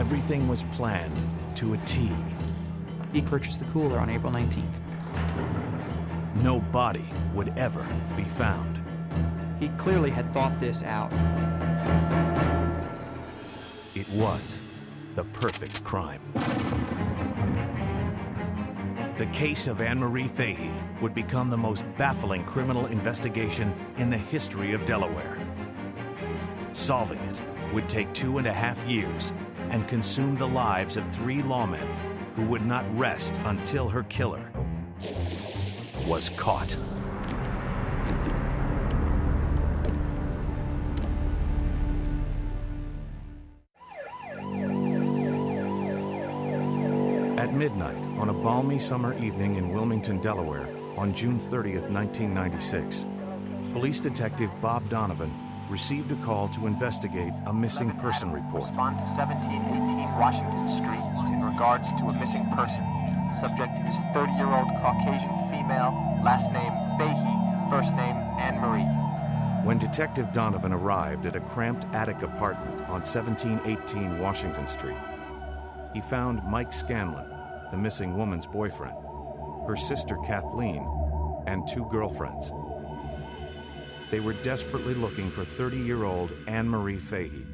everything was planned to a T. He purchased the cooler on April 19th. No body would ever be found. He clearly had thought this out. It was the perfect crime. The case of Anne Marie Fahey would become the most baffling criminal investigation in the history of Delaware. Solving it would take 2.5 years and consume the lives of 3 lawmen who would not rest until her killer was caught. At midnight on a balmy summer evening in Wilmington, Delaware, on June 30th, 1996, police detective Bob Donovan received a call to investigate a missing person report. Respond to 1718 Washington Street in regards to a missing person. Subject is 30-year-old Caucasian female, last name Fahey, first name Anne Marie. When Detective Donovan arrived at a cramped attic apartment on 1718 Washington Street, he found Mike Scanlon, the missing woman's boyfriend, her sister Kathleen, and 2 girlfriends. They were desperately looking for 30-year-old Anne Marie Fahey.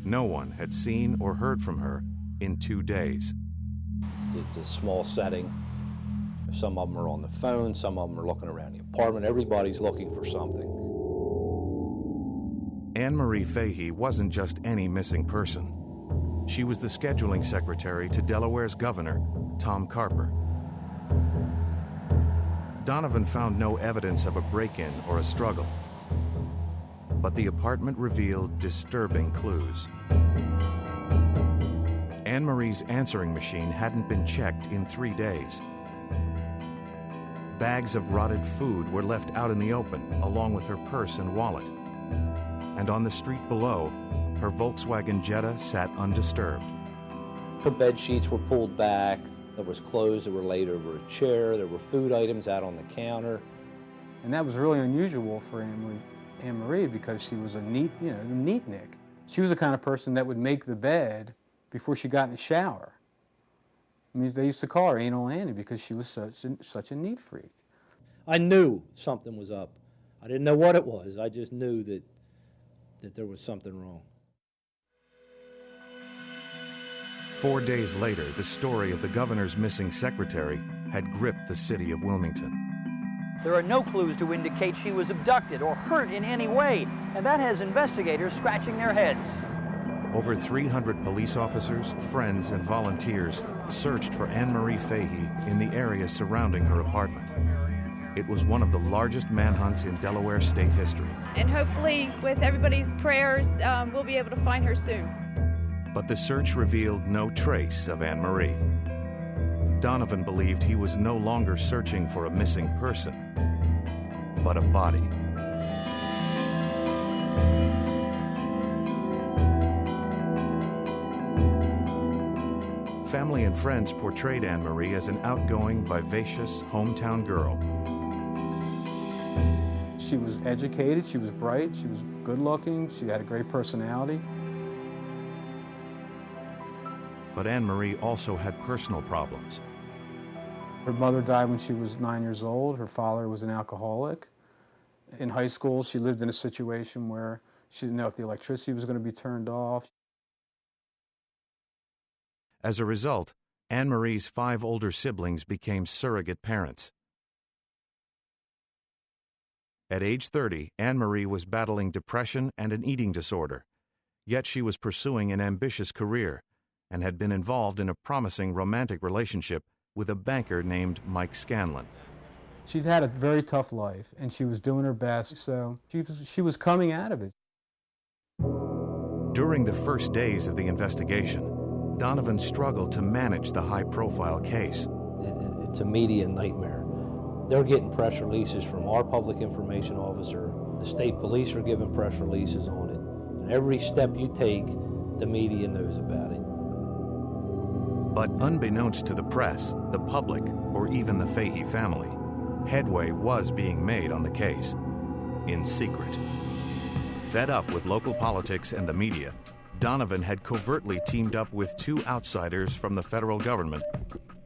No one had seen or heard from her in 2 days. It's a small setting. Some of them are on the phone, some of them are looking around the apartment. Everybody's looking for something. Anne Marie Fahey wasn't just any missing person. She was the scheduling secretary to Delaware's governor, Tom Carper. Donovan found no evidence of a break-in or a struggle, but the apartment revealed disturbing clues. Anne Marie's answering machine hadn't been checked in 3 days. Bags of rotted food were left out in the open, along with her purse and wallet. And on the street below, her Volkswagen Jetta sat undisturbed. Her bed sheets were pulled back. There was clothes that were laid over a chair. There were food items out on the counter. And that was really unusual for Anne Marie because she was a neatnik. She was the kind of person that would make the bed before she got in the shower. I mean, they used to call her Anal Annie because she was such a neat freak. I knew something was up. I didn't know what it was. I just knew that there was something wrong. 4 days later, the story of the governor's missing secretary had gripped the city of Wilmington. There are no clues to indicate she was abducted or hurt in any way, and that has investigators scratching their heads. Over 300 police officers, friends, and volunteers searched for Anne Marie Fahey in the area surrounding her apartment. It was one of the largest manhunts in Delaware state history. And hopefully, with everybody's prayers, we'll be able to find her soon. But the search revealed no trace of Anne Marie. Donovan believed he was no longer searching for a missing person, but a body. Family and friends portrayed Anne Marie as an outgoing, vivacious hometown girl. She was educated, she was bright, she was good-looking, she had a great personality. But Anne Marie also had personal problems. Her mother died when she was 9 years old. Her father was an alcoholic. In high school, she lived in a situation where she didn't know if the electricity was going to be turned off. As a result, Anne Marie's 5 older siblings became surrogate parents. At age 30, Anne Marie was battling depression and an eating disorder, yet she was pursuing an ambitious career and had been involved in a promising romantic relationship with a banker named Mike Scanlon. She'd had a very tough life, and she was doing her best, so she was coming out of it. During the first days of the investigation, Donovan struggled to manage the high-profile case. It's a media nightmare. They're getting press releases from our public information officer. The state police are giving press releases on it. And every step you take, the media knows about it. But unbeknownst to the press, the public, or even the Fahey family, headway was being made on the case, in secret. Fed up with local politics and the media, Donovan had covertly teamed up with two outsiders from the federal government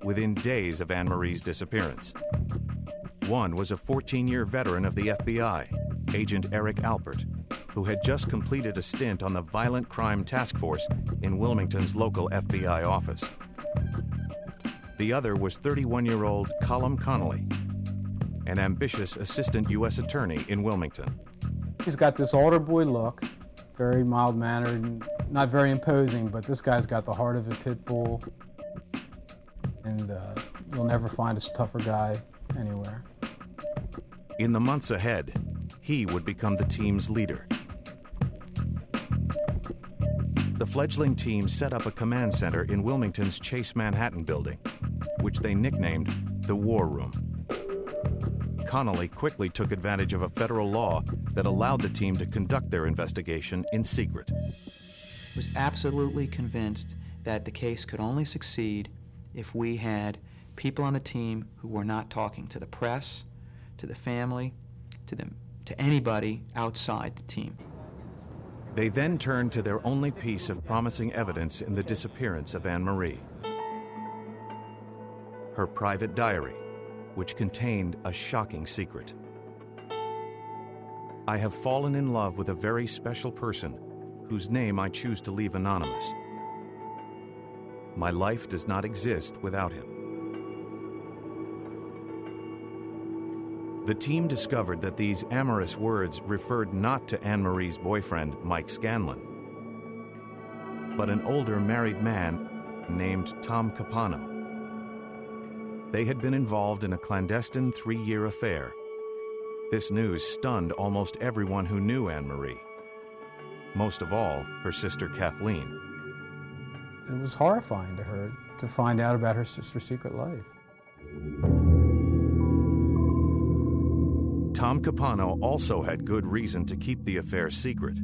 within days of Anne Marie's disappearance. One was a 14-year veteran of the FBI, Agent Eric Alpert, who had just completed a stint on the Violent Crime Task Force in Wilmington's local FBI office. The other was 31-year-old Colm Connolly, an ambitious assistant U.S. attorney in Wilmington. He's got this altar boy look, very mild-mannered, not very imposing, but this guy's got the heart of a pit bull, and you'll never find a tougher guy anywhere. In the months ahead, he would become the team's leader. The fledgling team set up a command center in Wilmington's Chase Manhattan building, which they nicknamed the War Room. Connolly quickly took advantage of a federal law that allowed the team to conduct their investigation in secret. Was absolutely convinced that the case could only succeed if we had people on the team who were not talking to the press, to the family, to anybody outside the team. They then turned to their only piece of promising evidence in the disappearance of Anne Marie: her private diary, which contained a shocking secret. I have fallen in love with a very special person whose name I choose to leave anonymous. My life does not exist without him. The team discovered that these amorous words referred not to Anne Marie's boyfriend, Mike Scanlon, but an older married man named Tom Capano. They had been involved in a clandestine 3-year affair. This news stunned almost everyone who knew Anne Marie. Most of all, her sister Kathleen. It was horrifying to her to find out about her sister's secret life. Tom Capano also had good reason to keep the affair secret.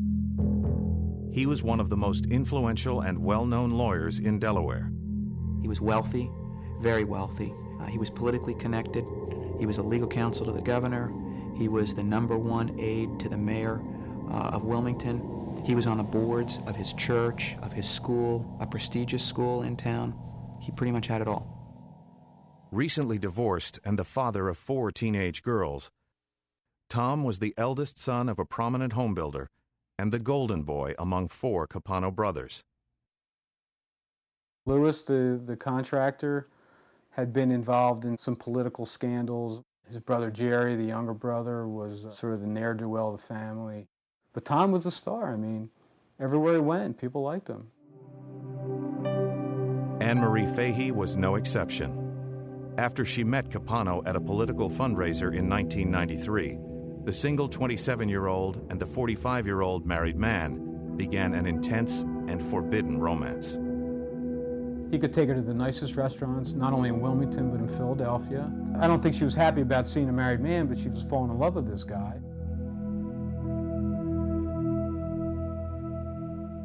He was one of the most influential and well-known lawyers in Delaware. He was wealthy, very wealthy. He was politically connected. He was a legal counsel to the governor. He was the #1 aide to the mayor of Wilmington. He was on the boards of his church, of his school, a prestigious school in town. He pretty much had it all. Recently divorced and the father of 4 teenage girls, Tom was the eldest son of a prominent homebuilder and the golden boy among 4 Capano brothers. Lewis, the contractor, had been involved in some political scandals. His brother Jerry, the younger brother, was sort of the ne'er-do-well of the family. But Tom was a star. I mean, everywhere he went, people liked him. Anne Marie Fahey was no exception. After she met Capano at a political fundraiser in 1993, the single 27-year-old and the 45-year-old married man began an intense and forbidden romance. He could take her to the nicest restaurants, not only in Wilmington, but in Philadelphia. I don't think she was happy about seeing a married man, but she was falling in love with this guy.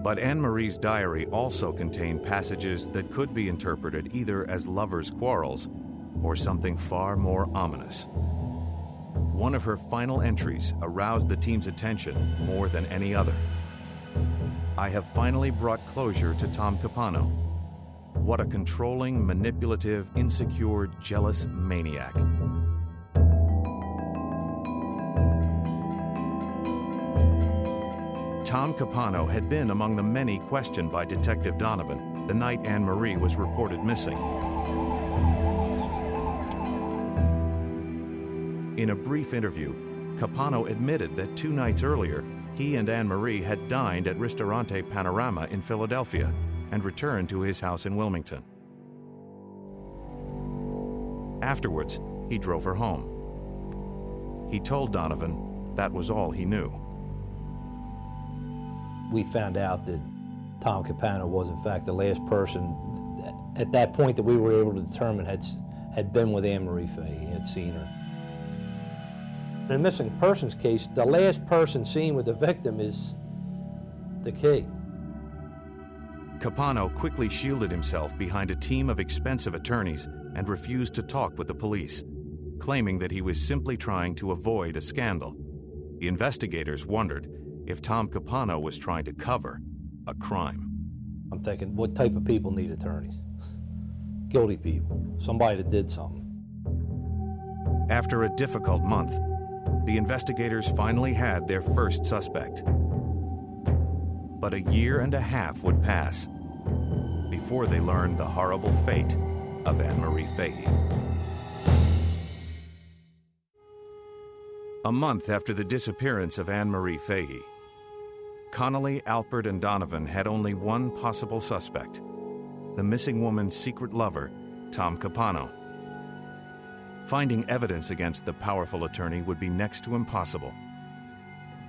But Anne Marie's diary also contained passages that could be interpreted either as lovers' quarrels or something far more ominous. One of her final entries aroused the team's attention more than any other. I have finally brought closure to Tom Capano. What a controlling, manipulative, insecure, jealous maniac. Tom Capano had been among the many questioned by Detective Donovan the night Anne Marie was reported missing. In a brief interview, Capano admitted that 2 nights earlier, he and Anne Marie had dined at Ristorante Panorama in Philadelphia and returned to his house in Wilmington. Afterwards, he drove her home. He told Donovan that was all he knew. We found out that Tom Capano was, in fact, the last person at that point that we were able to determine had been with Anne Marie Fahey, had seen her. In a missing persons case, the last person seen with the victim is the key. Capano quickly shielded himself behind a team of expensive attorneys and refused to talk with the police, claiming that he was simply trying to avoid a scandal. The investigators wondered if Tom Capano was trying to cover, a crime. I'm thinking, what type of people need attorneys? Guilty people, somebody that did something. After a difficult month, the investigators finally had their first suspect. But a year and a half would pass before they learned the horrible fate of Anne Marie Fahey. A month after the disappearance of Anne Marie Fahey, Connolly, Alpert, and Donovan had only one possible suspect: the missing woman's secret lover, Tom Capano. Finding evidence against the powerful attorney would be next to impossible.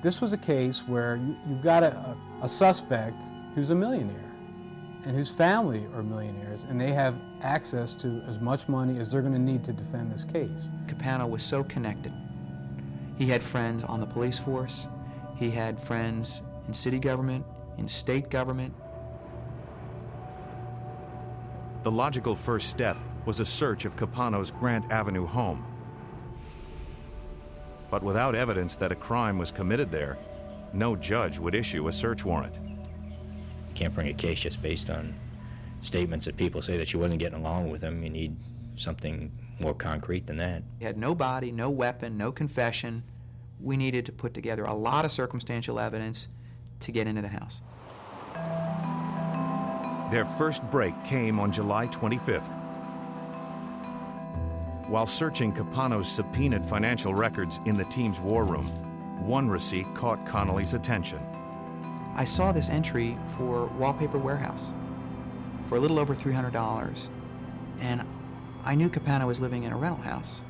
This was a case where you've got a suspect who's a millionaire and whose family are millionaires, and they have access to as much money as they're going to need to defend this case. Capano was so connected. He had friends on the police force. He had friends in city government, in state government. The logical first step was a search of Capano's Grant Avenue home. But without evidence that a crime was committed there, no judge would issue a search warrant. You can't bring a case just based on statements that people say that she wasn't getting along with him. You need something more concrete than that. He had no body, no weapon, no confession. We needed to put together a lot of circumstantial evidence to get into the house. Their first break came on July 25th. While searching Capano's subpoenaed financial records in the team's war room, one receipt caught Connolly's attention. I saw this entry for Wallpaper Warehouse for a little over $300, and I knew Capano was living in a rental house,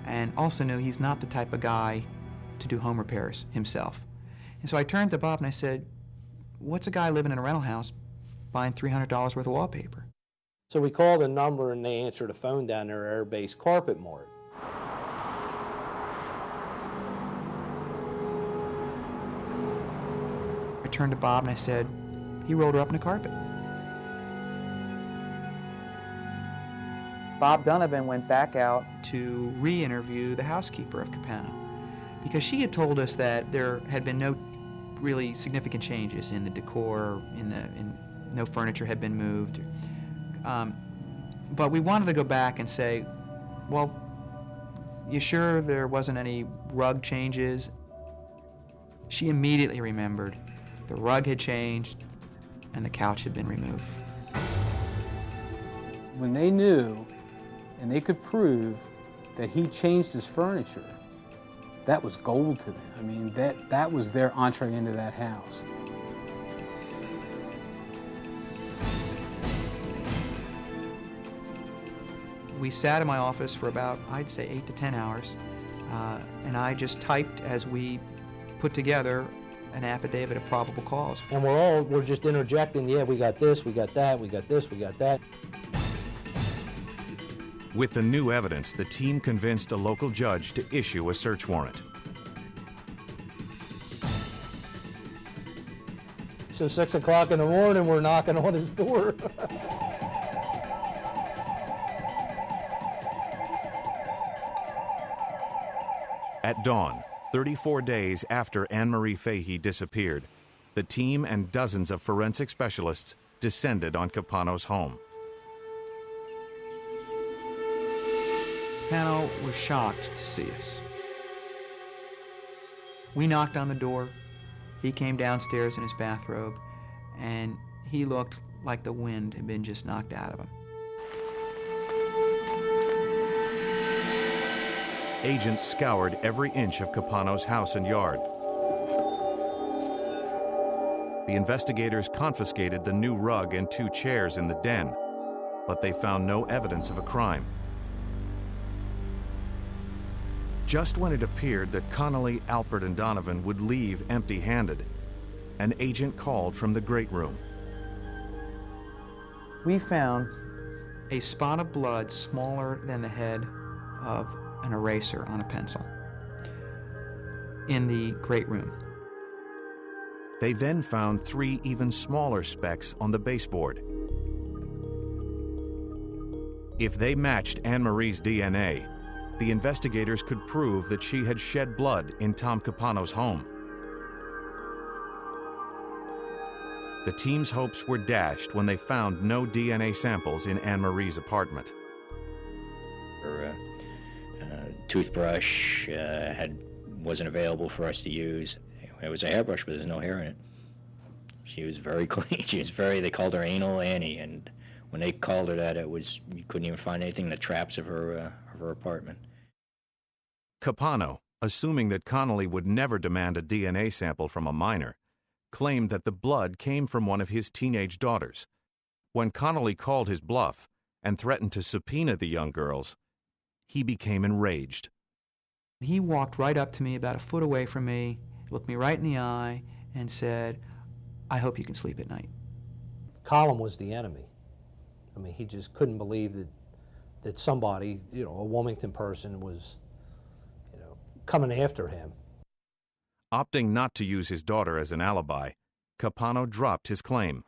and also knew he's not the type of guy to do home repairs himself. And so I turned to Bob and I said, "What's a guy living in a rental house buying $300 worth of wallpaper?" So we called a number and they answered a phone down there at Air Base Carpet Mart. I turned to Bob and I said, "He rolled her up in a carpet." Bob Donovan went back out to re-interview the housekeeper of Capano, because she had told us that there had been no really significant changes in the decor, no furniture had been moved. But we wanted to go back and say, "Well, you sure there wasn't any rug changes?" She immediately remembered the rug had changed and the couch had been removed. When they knew and they could prove that he changed his furniture, that was gold to them. I mean, that was their entree into that house. We sat in my office for about, I'd say, 8 to 10 hours, and I just typed as we put together an affidavit of probable cause. And we're just interjecting, yeah, we got this, we got that, we got this, we got that. With the new evidence, the team convinced a local judge to issue a search warrant. So 6 o'clock in the morning, we're knocking on his door. At dawn, 34 days after Anne Marie Fahey disappeared, the team and dozens of forensic specialists descended on Capano's home. Capano was shocked to see us. We knocked on the door. He came downstairs in his bathrobe, and he looked like the wind had been just knocked out of him. Agents scoured every inch of Capano's house and yard. The investigators confiscated the new rug and 2 chairs in the den, but they found no evidence of a crime. Just when it appeared that Connolly, Alpert, and Donovan would leave empty-handed, an agent called from the great room. We found a spot of blood smaller than the head of an eraser on a pencil in the great room. They then found 3 even smaller specks on the baseboard. If they matched Anne Marie's DNA, the investigators could prove that she had shed blood in Tom Capano's home. the team's hopes were dashed when they found no DNA samples in Anne Marie's apartment. Her toothbrush wasn't available for us to use. It was a hairbrush, but there's no hair in it. She was very clean. They called her Anal Annie, and when they called her that, you couldn't even find anything in the traps of her apartment. Capano, assuming that Connolly would never demand a DNA sample from a minor, claimed that the blood came from one of his teenage daughters. When Connolly called his bluff and threatened to subpoena the young girls, he became enraged. He walked right up to me about a foot away from me, looked me right in the eye, and said, "I hope you can sleep at night." Colin was the enemy. I mean, he just couldn't believe that somebody, a Wilmington person was, coming after him. Opting not to use his daughter as an alibi, Capano dropped his claim.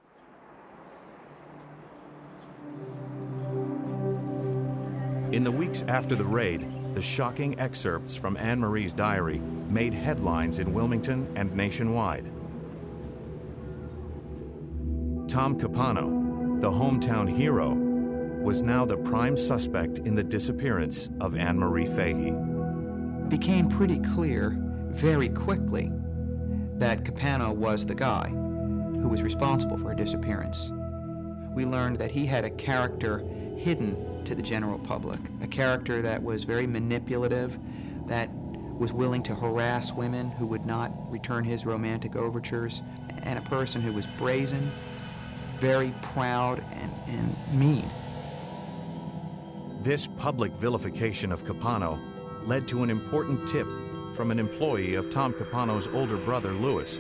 In the weeks after the raid, the shocking excerpts from Anne Marie's diary made headlines in Wilmington and nationwide. Tom Capano, the hometown hero, was now the prime suspect in the disappearance of Anne Marie Fahey. It became pretty clear very quickly that Capano was the guy who was responsible for her disappearance. We learned that he had a character hidden to the general public, a character that was very manipulative, that was willing to harass women who would not return his romantic overtures, and a person who was brazen, very proud, and mean. This public vilification of Capano led to an important tip from an employee of Tom Capano's older brother, Louis,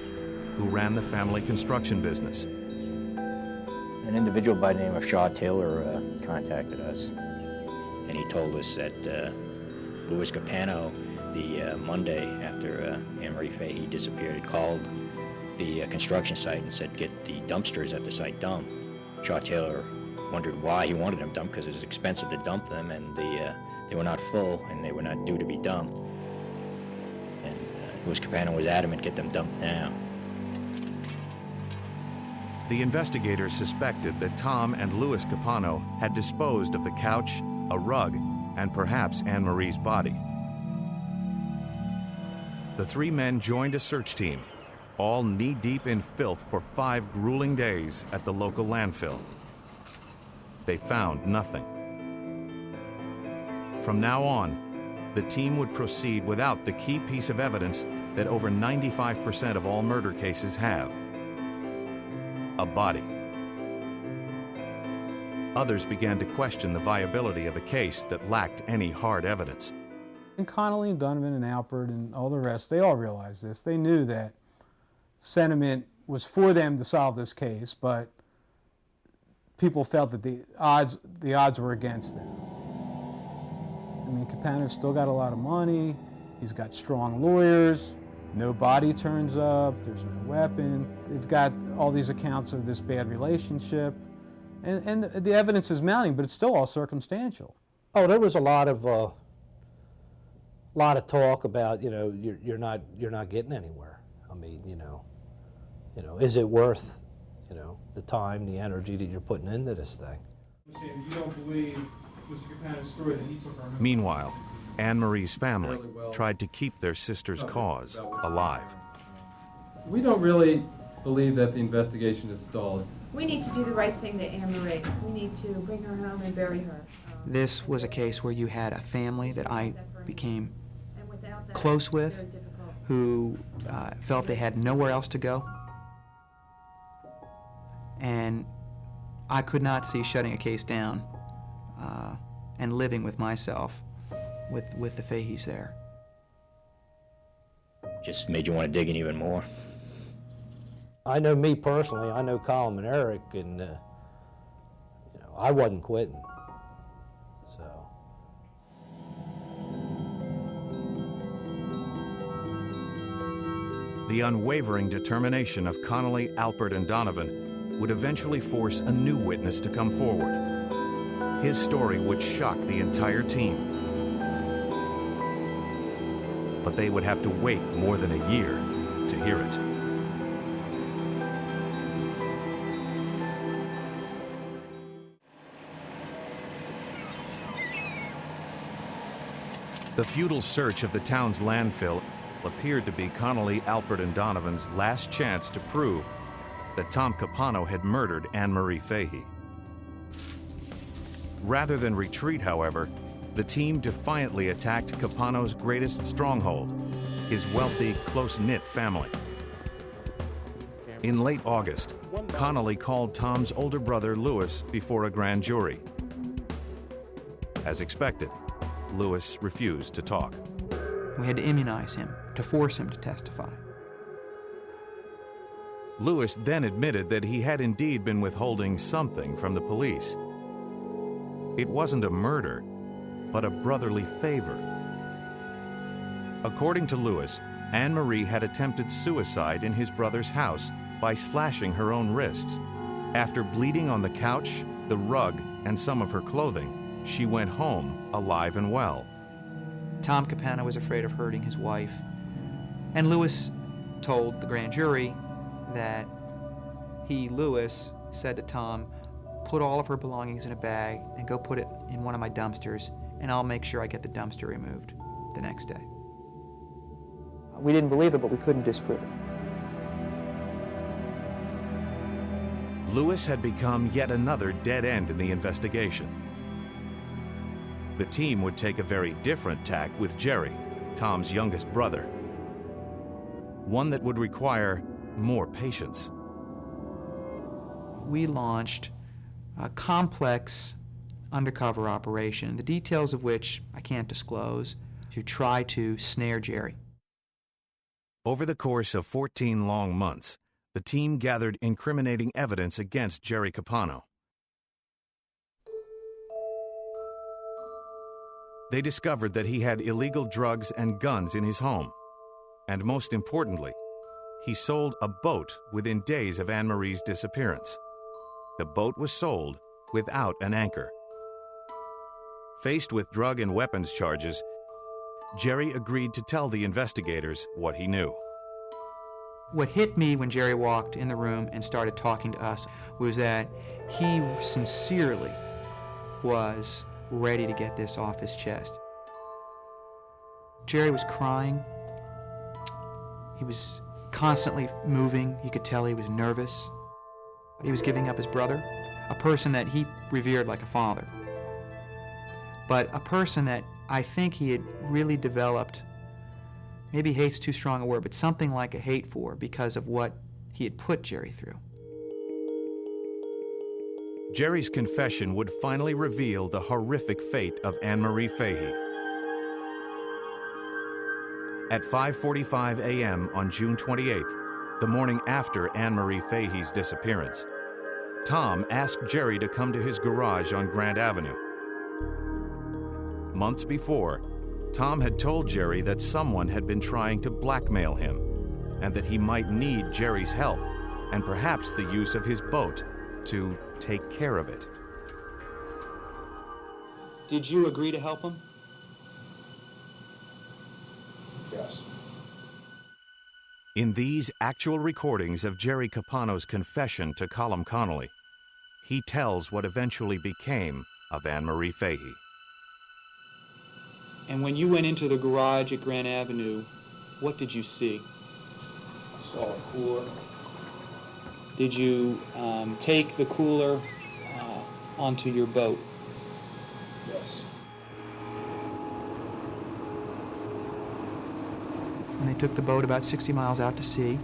who ran the family construction business. An individual by the name of Shaw Taylor contacted us, and he told us that Louis Capano, the Monday after Anne Marie Fahey disappeared, had called the construction site and said, get the dumpsters at the site dumped. Shaw Taylor wondered why he wanted them dumped, because it was expensive to dump them, and they were not full, and they were not due to be dumped. And Louis Capano was adamant, get them dumped now. The investigators suspected that Tom and Louis Capano had disposed of the couch, a rug, and perhaps Anne Marie's body. The three men joined a search team, all knee-deep in filth for 5 grueling days at the local landfill. They found nothing. From now on, the team would proceed without the key piece of evidence that over 95% of all murder cases have: a body. Others began to question the viability of a case that lacked any hard evidence. And Connolly and Donovan and Alpert and all the rest, they all realized this. They knew that sentiment was for them to solve this case, but people felt that the odds were against them. I mean, Capano's still got a lot of money, he's got strong lawyers, no body turns up, there's no weapon. They've got all these accounts of this bad relationship, and the evidence is mounting, but it's still all circumstantial. Oh, there was a lot of talk about, you're not getting anywhere. I mean, is it worth, the time, the energy that you're putting into this thing? You don't believe Mr. Capano's story that he took our... Meanwhile, Anne Marie's family tried to keep their sister's cause alive. We don't really believe that the investigation is stalled. We need to do the right thing to Anne Marie. We need to bring her home and bury her. This was a case where you had a family that I became close with, who felt they had nowhere else to go. And I could not see shutting a case down and living with myself with the Faheys there. Just made you want to dig in even more. I know me personally, I know Colin and Eric, and I wasn't quitting. So. The unwavering determination of Connolly, Alpert, and Donovan would eventually force a new witness to come forward. His story would shock the entire team. But they would have to wait more than a year to hear it. The futile search of the town's landfill appeared to be Connolly, Alpert, and Donovan's last chance to prove that Tom Capano had murdered Anne Marie Fahey. Rather than retreat, however, the team defiantly attacked Capano's greatest stronghold, his wealthy, close-knit family. In late August, Connolly called Tom's older brother, Louis, before a grand jury. As expected, Louis refused to talk. We had to immunize him, to force him to testify. Louis then admitted that he had indeed been withholding something from the police. It wasn't a murder, but a brotherly favor. According to Louis, Anne Marie had attempted suicide in his brother's house by slashing her own wrists. After bleeding on the couch, the rug, and some of her clothing, she went home alive and well. Tom Capano was afraid of hurting his wife, and Louis told the grand jury that he, Louis, said to Tom, "Put all of her belongings in a bag and go put it in one of my dumpsters, and I'll make sure I get the dumpster removed the next day." We didn't believe it, but we couldn't disprove it. Louis had become yet another dead end in the investigation. The team would take a very different tack with Jerry, Tom's youngest brother. One that would require more patience. We launched a complex undercover operation, the details of which I can't disclose, to try to snare Jerry. Over the course of 14 long months, the team gathered incriminating evidence against Jerry Capano. They discovered that he had illegal drugs and guns in his home. And most importantly, he sold a boat within days of Anne Marie's disappearance. The boat was sold without an anchor. Faced with drug and weapons charges, Jerry agreed to tell the investigators what he knew. What hit me when Jerry walked in the room and started talking to us was that he sincerely was ready to get this off his chest. Jerry was crying. He was constantly moving. You could tell he was nervous. He was giving up his brother, a person that he revered like a father, but a person that I think he had really developed, maybe hate's too strong a word, but something like a hate for because of what he had put Jerry through. Jerry's confession would finally reveal the horrific fate of Anne Marie Fahey. At 5:45 a.m. on June 28th, the morning after Anne Marie Fahey's disappearance, Tom asked Jerry to come to his garage on Grant Avenue. Months before, Tom had told Jerry that someone had been trying to blackmail him and that he might need Jerry's help and perhaps the use of his boat to take care of it. Did you agree to help him? Yes. In these actual recordings of Jerry Capano's confession to Colum Connolly, he tells what eventually became of Anne Marie Fahey. And when you went into the garage at Grant Avenue, what did you see? I saw a cooler. Did you take the cooler onto your boat? Yes. And they took the boat about 60 miles out to sea.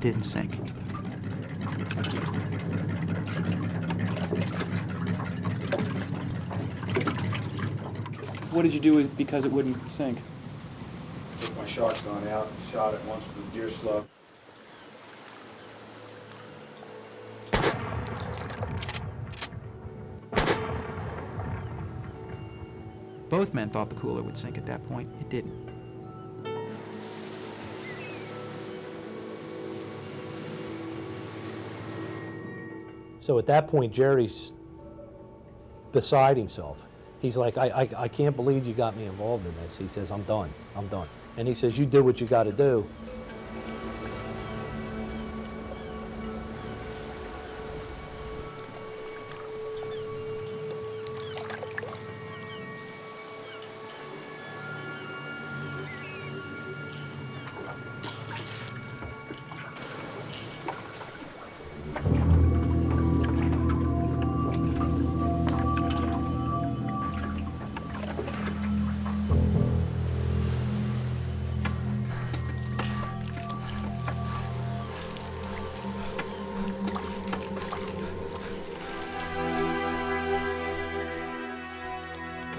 It didn't sink. What did you do because it wouldn't sink? Took my shotgun out and shot it once with a deer slug. Both men thought the cooler would sink at that point. It didn't. So at that point, Jerry's beside himself. He's like, I can't believe you got me involved in this. He says, I'm done. And he says, you do what you got to do.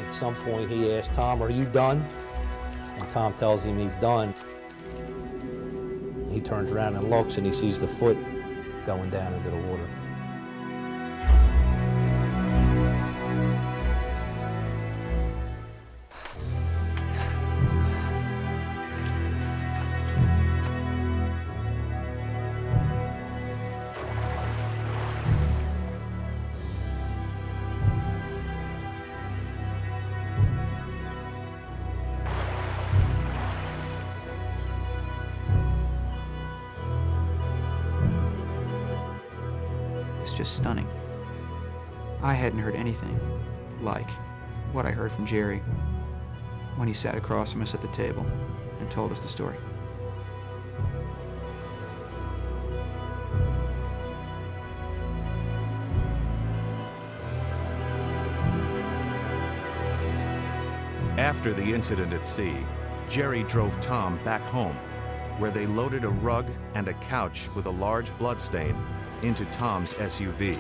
At some point, he asked Tom, are you done? And Tom tells him he's done. He turns around and looks, and he sees the foot going down into the water. It's just stunning. I hadn't heard anything like what I heard from Jerry when he sat across from us at the table and told us the story. After the incident at sea, Jerry drove Tom back home, where they loaded a rug and a couch with a large bloodstain into Tom's SUV.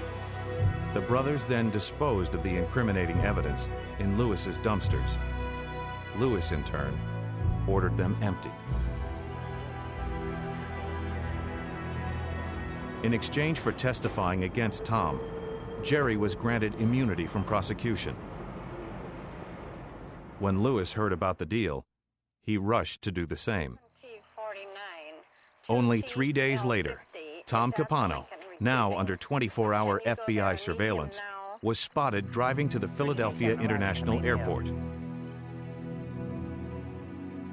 The brothers then disposed of the incriminating evidence in Lewis's dumpsters. Lewis, in turn, ordered them emptied. In exchange for testifying against Tom, Jerry was granted immunity from prosecution. When Lewis heard about the deal, he rushed to do the same. Only 3 days later, Tom Capano, now under 24-hour FBI surveillance, was spotted driving to the Philadelphia International Airport.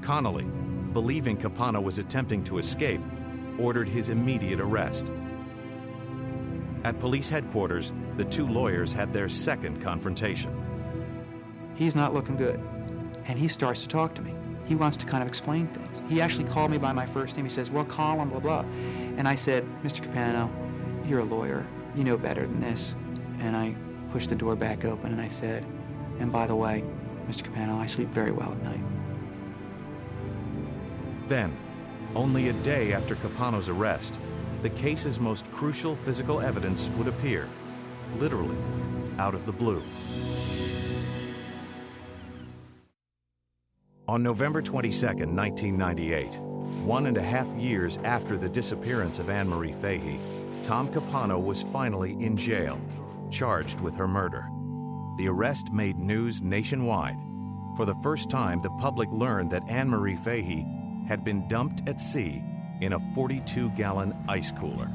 Connolly, believing Capano was attempting to escape, ordered his immediate arrest. At police headquarters, the two lawyers had their second confrontation. He's not looking good, and he starts to talk to me. He wants to kind of explain things. He actually called me by my first name. He says, well, Colin, blah, blah. And I said, Mr. Capano, you're a lawyer. You know better than this. And I pushed the door back open and I said, and by the way, Mr. Capano, I sleep very well at night. Then, only a day after Capano's arrest, the case's most crucial physical evidence would appear, literally, out of the blue. On November 22, 1998, 1.5 years after the disappearance of Anne Marie Fahey, Tom Capano was finally in jail, charged with her murder. The arrest made news nationwide. For the first time, the public learned that Anne Marie Fahey had been dumped at sea in a 42-gallon ice cooler.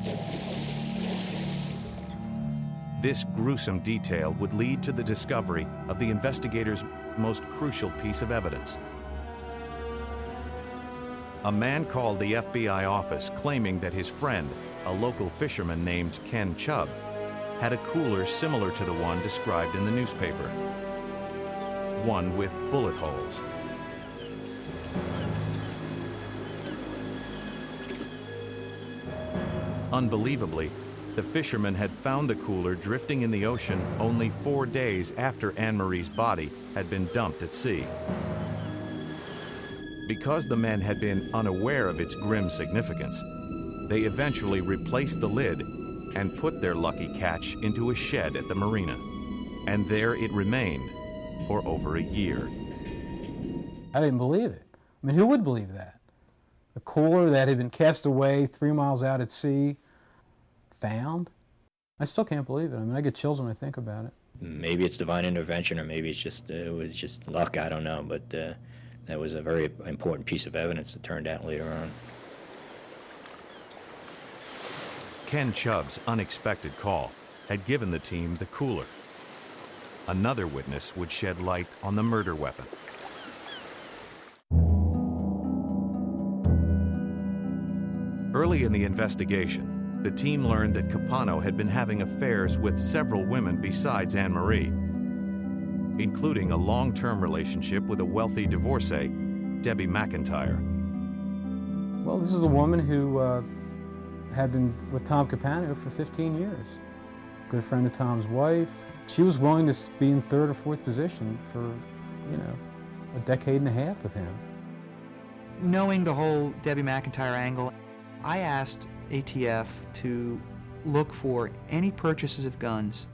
This gruesome detail would lead to the discovery of the investigators' most crucial piece of evidence. A man called the FBI office claiming that his friend, a local fisherman named Ken Chubb, had a cooler similar to the one described in the newspaper, one with bullet holes. Unbelievably, the fisherman had found the cooler drifting in the ocean only 4 days after Anne Marie's body had been dumped at sea. Because the men had been unaware of its grim significance, They eventually replaced the lid and put their lucky catch into a shed at the marina. And there it remained for over a year. I didn't believe it. I mean, who would believe that? A cooler that had been cast away 3 miles out at sea, found? I still can't believe it. I mean, I get chills when I think about it. Maybe it's divine intervention, or maybe it's just it was just luck. I don't know, but that was a very important piece of evidence that turned out later on. Ken Chubb's unexpected call had given the team the cooler. Another witness would shed light on the murder weapon. Early in the investigation, the team learned that Capano had been having affairs with several women besides Anne Marie, including a long-term relationship with a wealthy divorcee, Debbie McIntyre. Well, this is a woman who had been with Tom Capano for 15 years. Good friend of Tom's wife. She was willing to be in third or fourth position for, a decade and a half with him. Knowing the whole Debbie McIntyre angle, I asked ATF to look for any purchases of guns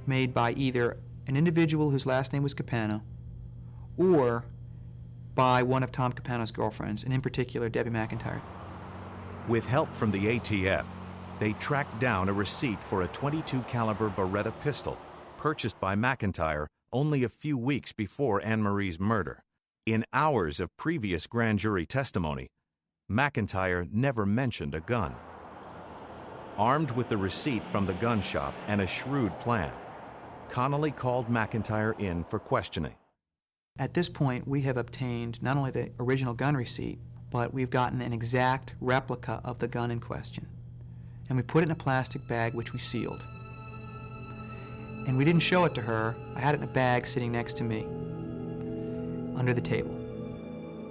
made by either an individual whose last name was Capano or by one of Tom Capano's girlfriends, and in particular, Debbie McIntyre. With help from the ATF, they tracked down a receipt for a .22 caliber Beretta pistol purchased by McIntyre only a few weeks before Anne Marie's murder. In hours of previous grand jury testimony, McIntyre never mentioned a gun. Armed with the receipt from the gun shop and a shrewd plan, Connolly called McIntyre in for questioning. At this point, we have obtained not only the original gun receipt, but we've gotten an exact replica of the gun in question. And we put it in a plastic bag, which we sealed. And we didn't show it to her. I had it in a bag sitting next to me, under the table.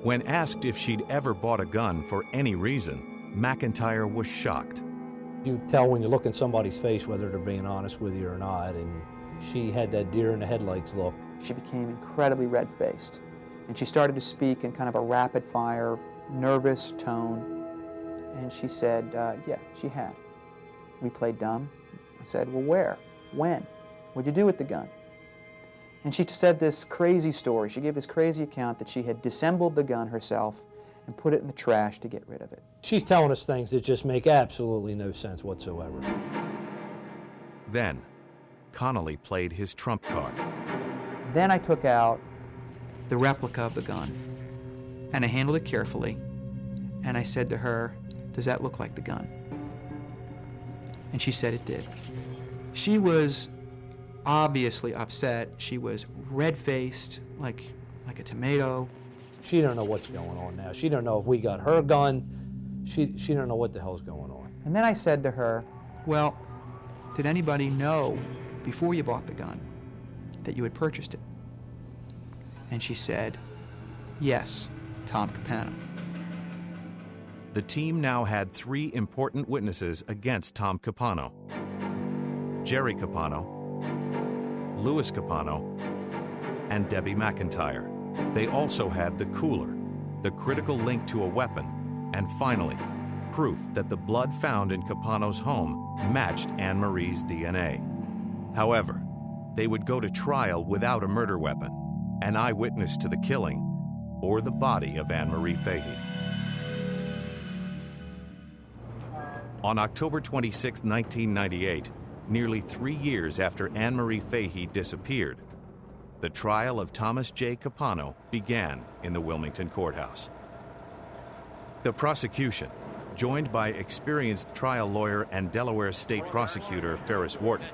When asked if she'd ever bought a gun for any reason, McIntyre was shocked. You tell when you look in somebody's face whether they're being honest with you or not, and she had that deer in the headlights look. She became incredibly red-faced, and she started to speak in kind of a rapid-fire, nervous tone, and she said, yeah, she had. We played dumb. I said, well, where? When? What'd you do with the gun? And she said this crazy story. She gave this crazy account that she had disassembled the gun herself and put it in the trash to get rid of it. She's telling us things that just make absolutely no sense whatsoever. Then, Connolly played his trump card. Then I took out the replica of the gun, and I handled it carefully, and I said to her, does that look like the gun? And she said it did. She was obviously upset. She was red-faced, like a tomato. She don't know what's going on now. She don't know if we got her gun. She don't know what the hell's going on. And then I said to her, well, did anybody know before you bought the gun that you had purchased it? And she said, yes, Tom Capano. The team now had 3 important witnesses against Tom Capano: Jerry Capano, Louis Capano, and Debbie McIntyre. They also had the cooler, the critical link to a weapon, and finally, proof that the blood found in Capano's home matched Anne Marie's DNA. However, they would go to trial without a murder weapon, an eyewitness to the killing, or the body of Anne Marie Fahey. On October 26, 1998, nearly 3 years after Anne Marie Fahey disappeared, the trial of Thomas J. Capano began in the Wilmington courthouse. The prosecution, joined by experienced trial lawyer and Delaware State Prosecutor Ferris Wharton,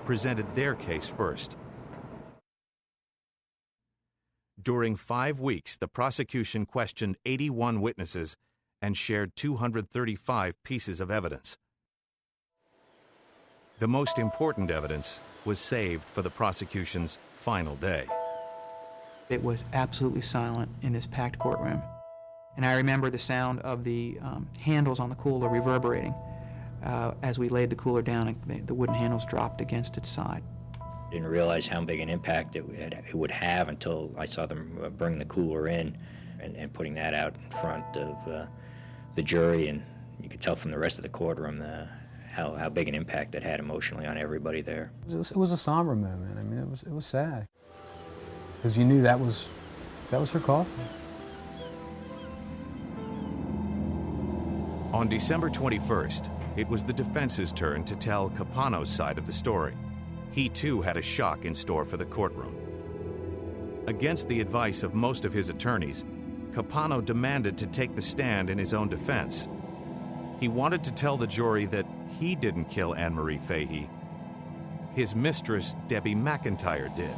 presented their case first. During 5 weeks, the prosecution questioned 81 witnesses and shared 235 pieces of evidence. The most important evidence was saved for the prosecution's final day. It was absolutely silent in this packed courtroom. And I remember the sound of the handles on the cooler reverberating. As we laid the cooler down, the wooden handles dropped against its side. Didn't realize how big an impact it would have until I saw them bring the cooler in and putting that out in front of the jury, and You could tell from the rest of the courtroom how big an impact that had emotionally on everybody there. It was a somber moment. I mean, it was sad. Because you knew that was her coffin. On December 21st, it was the defense's turn to tell Capano's side of the story. He too had a shock in store for the courtroom. Against the advice of most of his attorneys, Capano demanded to take the stand in his own defense. He wanted to tell the jury that he didn't kill Anne Marie Fahey. His mistress, Debbie McIntyre, did.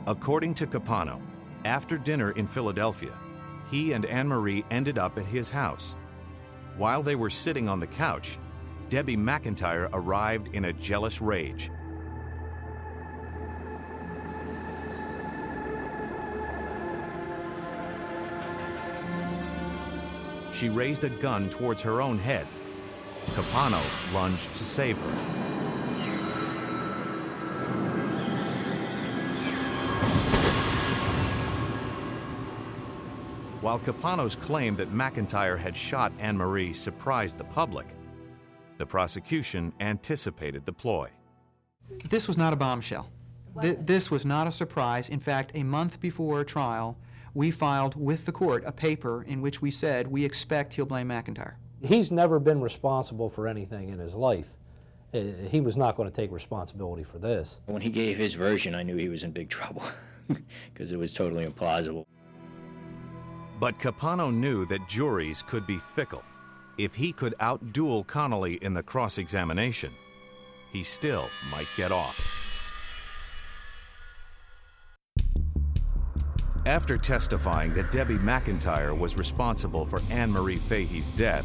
According to Capano, after dinner in Philadelphia, he and Anne Marie ended up at his house. While they were sitting on the couch, Debbie McIntyre arrived in a jealous rage. She raised a gun towards her own head. Capano lunged to save her. While Capano's claim that McIntyre had shot Anne Marie surprised the public, the prosecution anticipated the ploy. This was not a bombshell. This was not a surprise. In fact, a month before trial, we filed with the court a paper in which we said we expect he'll blame McIntyre. He's never been responsible for anything in his life. He was not going to take responsibility for this. When he gave his version, I knew he was in big trouble because it was totally implausible. But Capano knew that juries could be fickle. If he could outduel Connolly in the cross-examination, he still might get off. After testifying that Debbie McIntyre was responsible for Anne Marie Fahey's death,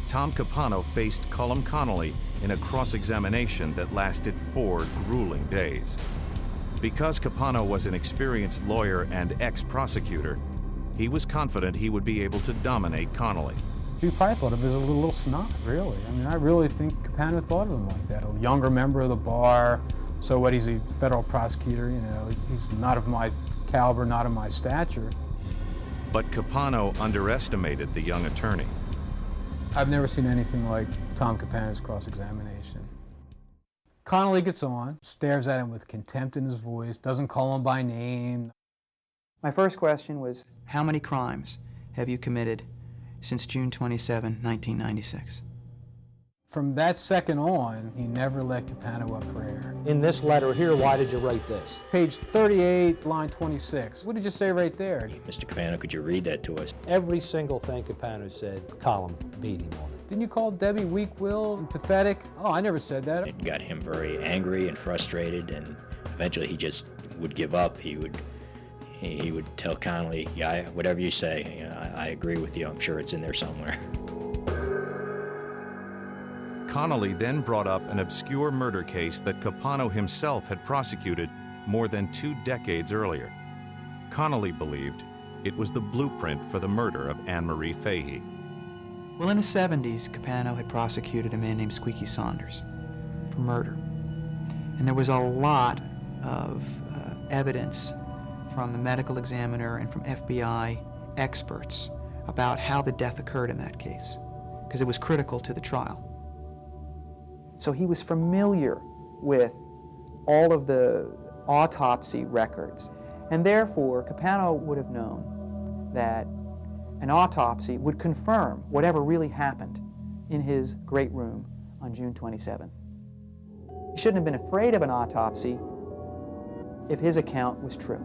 Tom Capano faced Cullum Connolly in a cross-examination that lasted 4 grueling days. Because Capano was an experienced lawyer and ex-prosecutor, he was confident he would be able to dominate Connolly. He probably thought of him as a little snot, really. I mean, I really think Capano thought of him like that. A younger member of the bar, so what, he's a federal prosecutor, you know, he's not of my caliber, not of my stature. But Capano underestimated the young attorney. I've never seen anything like Tom Capano's cross-examination. Connolly gets on, stares at him with contempt in his voice, doesn't call him by name. My first question was, how many crimes have you committed since June 27, 1996? From that second on, he never let Capano up for air. In this letter here, why did you write this? Page 38, line 26. What did you say right there? Mr. Capano, could you read that to us? Every single thing Capano said, Column beat him on it. Didn't you call Debbie weak-willed and pathetic? Oh, I never said that. It got him very angry and frustrated, and eventually he just would give up. He would tell Connolly, yeah, whatever you say, you know, I agree with you. I'm sure it's in there somewhere. Connolly then brought up an obscure murder case that Capano himself had prosecuted more than 2 decades earlier. Connolly believed it was the blueprint for the murder of Anne Marie Fahey. Well, in the 70s, Capano had prosecuted a man named Squeaky Saunders for murder. And there was a lot of evidence from the medical examiner and from FBI experts about how the death occurred in that case, because it was critical to the trial. So he was familiar with all of the autopsy records, and therefore Capano would have known that an autopsy would confirm whatever really happened in his great room on June 27th. He shouldn't have been afraid of an autopsy if his account was true.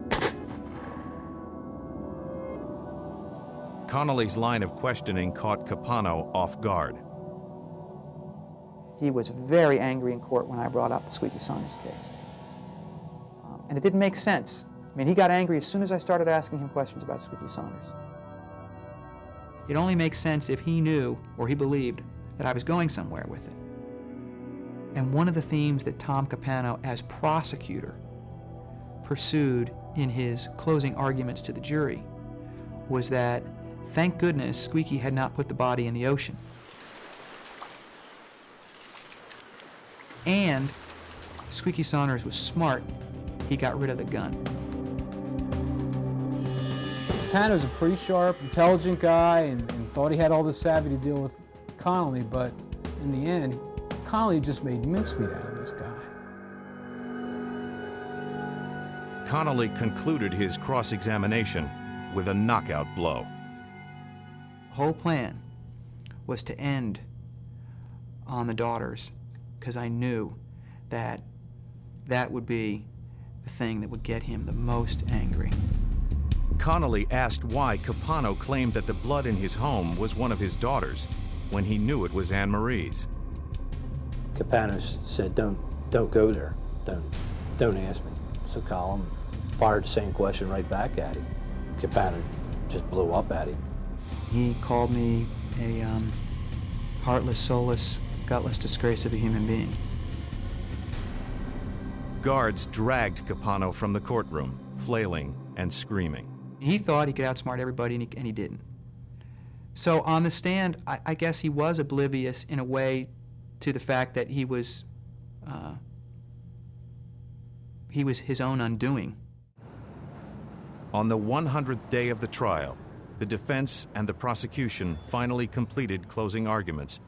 Connolly's line of questioning caught Capano off guard. He was very angry in court when I brought up the Squeaky Saunders case. And it didn't make sense. I mean, he got angry as soon as I started asking him questions about Squeaky Saunders. It only makes sense if he knew or he believed that I was going somewhere with it. And one of the themes that Tom Capano, as prosecutor, pursued in his closing arguments to the jury was that, thank goodness, Squeaky had not put the body in the ocean. And Squeaky Saunders was smart. He got rid of the gun. Capano's a pretty sharp, intelligent guy and thought he had all the savvy to deal with Connolly, but in the end, Connolly just made mincemeat out of this guy. Connolly concluded his cross-examination with a knockout blow. The whole plan was to end on the daughters, because I knew that that would be the thing that would get him the most angry. Connolly asked why Capano claimed that the blood in his home was one of his daughters when he knew it was Anne Marie's. Capano said, don't go there. Don't ask me. So Colin fired the same question right back at him. Capano just blew up at him. He called me a heartless, soulless, gutless disgrace of a human being. Guards dragged Capano from the courtroom, flailing and screaming. He thought he could outsmart everybody, and he didn't. So on the stand, I guess he was oblivious in a way to the fact that he was his own undoing. On the 100th day of the trial, the defense and the prosecution finally completed closing arguments,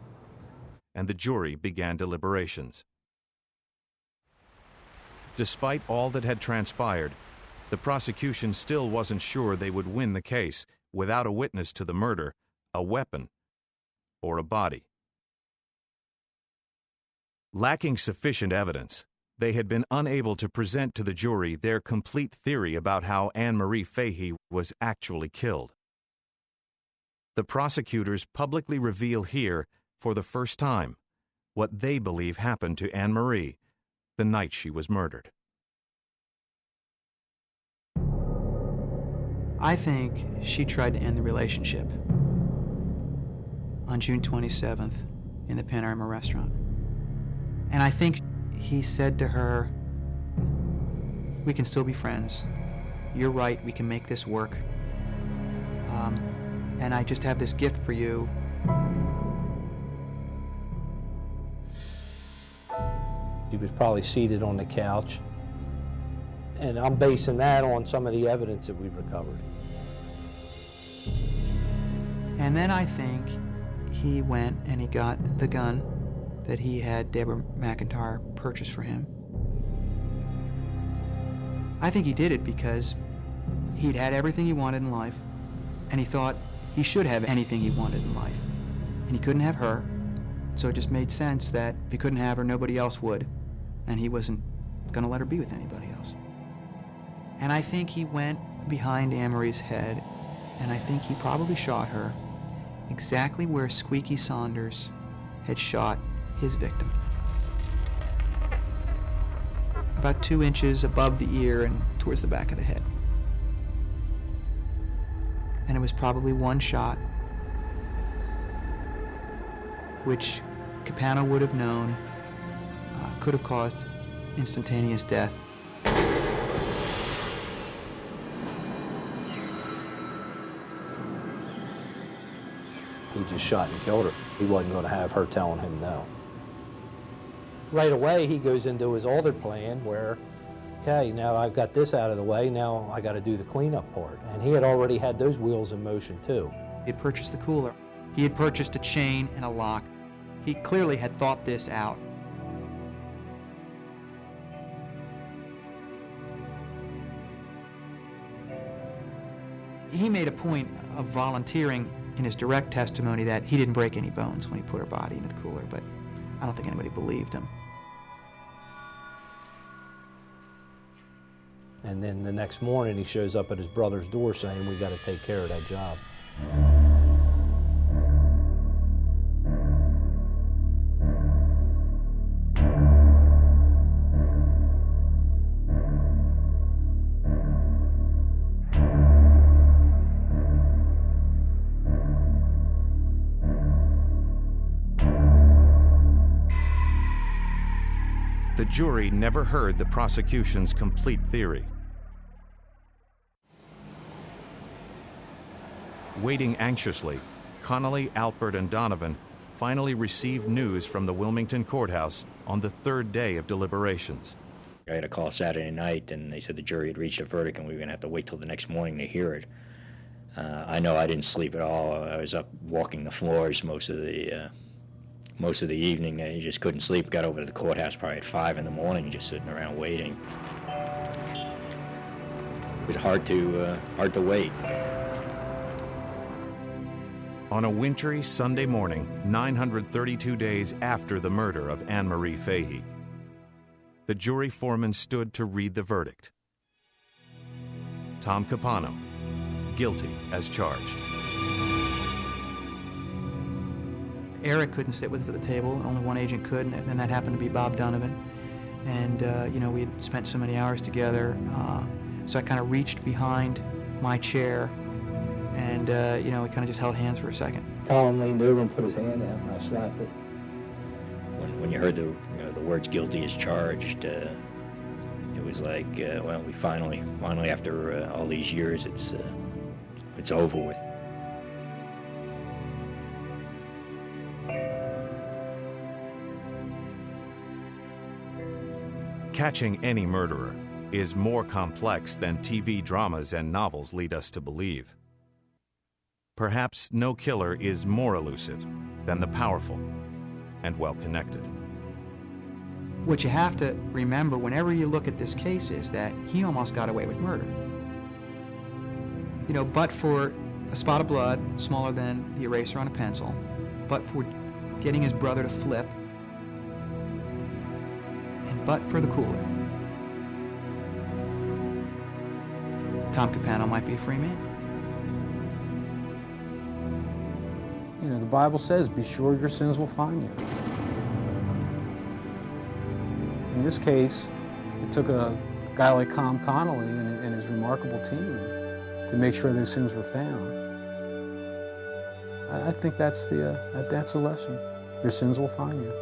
and the jury began deliberations. Despite all that had transpired, the prosecution still wasn't sure they would win the case without a witness to the murder, a weapon, or a body. Lacking sufficient evidence, they had been unable to present to the jury their complete theory about how Anne Marie Fahey was actually killed. The prosecutors publicly reveal here, for the first time, what they believe happened to Anne Marie the night she was murdered. I think she tried to end the relationship on June 27th in the Panorama restaurant. And I think he said to her, "We can still be friends. You're right, we can make this work. And I just have this gift for you." He was probably seated on the couch. And I'm basing that on some of the evidence that we recovered. And then I think he went and he got the gun that he had Deborah McIntyre purchase for him. I think he did it because he'd had everything he wanted in life, and he thought he should have anything he wanted in life. And he couldn't have her, so it just made sense that if he couldn't have her, nobody else would, and he wasn't gonna let her be with anybody else. And I think he went behind Anne Marie's head, and I think he probably shot her exactly where Squeaky Saunders had shot his victim. About 2 inches above the ear and towards the back of the head. And it was probably one shot, which Capano would have known could have caused instantaneous death. He just shot and killed her. He wasn't going to have her telling him no. Right away, he goes into his other plan where, okay, now I've got this out of the way, now I got to do the cleanup part. And he had already had those wheels in motion too. He had purchased the cooler. He had purchased a chain and a lock. He clearly had thought this out. He made a point of volunteering in his direct testimony that he didn't break any bones when he put her body into the cooler, but I don't think anybody believed him. And then the next morning, he shows up at his brother's door saying, "We got to take care of that job." The jury never heard the prosecution's complete theory. Waiting anxiously, Connolly, Alpert, and Donovan finally received news from the Wilmington courthouse on the 3rd day of deliberations. I had a call Saturday night, and they said the jury had reached a verdict, and we were going to have to wait till the next morning to hear it. I know I didn't sleep at all. I was up walking the floors most of the evening. You just couldn't sleep. Got over to the courthouse probably at 5 in the morning, just sitting around waiting. It was hard to wait. On a wintry Sunday morning, 932 days after the murder of Anne Marie Fahey, the jury foreman stood to read the verdict. Tom Capano, guilty as charged. Eric couldn't sit with us at the table. Only one agent could, and that happened to be Bob Donovan. And, we had spent so many hours together, so I kind of reached behind my chair, and, we kind of just held hands for a second. Colin leaned over and put his hand out, and I slapped it. When you heard the words "guilty as charged," it was like, we finally after all these years, it's over with. Catching any murderer is more complex than TV dramas and novels lead us to believe. Perhaps no killer is more elusive than the powerful and well-connected. What you have to remember whenever you look at this case is that he almost got away with murder. But for a spot of blood smaller than the eraser on a pencil, but for getting his brother to flip, and but for the cooler, Tom Capano might be a free man. The Bible says, be sure your sins will find you. In this case, it took a guy like Tom Connolly and his remarkable team to make sure those sins were found. I think that's the lesson. Your sins will find you.